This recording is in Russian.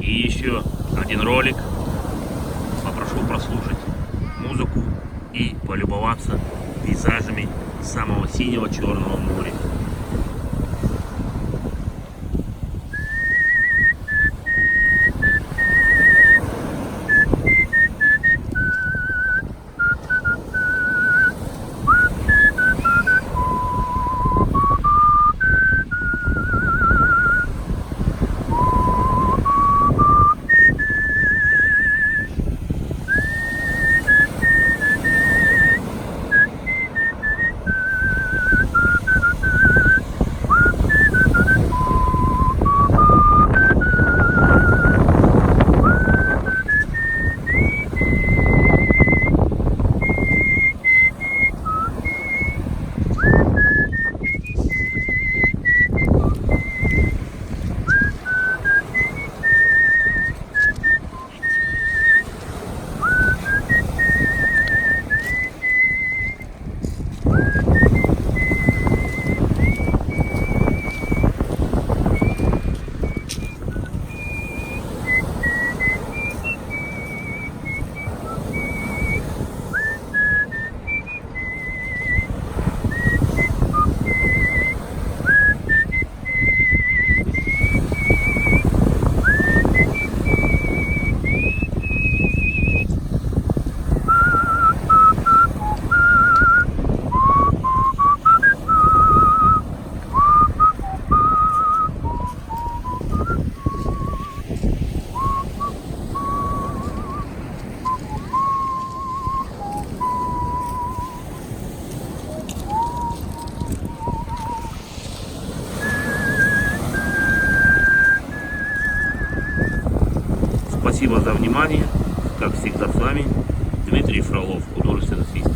И еще один ролик. Попрошу прослушать музыку и полюбоваться пейзажами самого синего Черного моря. Спасибо за внимание. Как всегда с вами Дмитрий Фролов, художественный свист.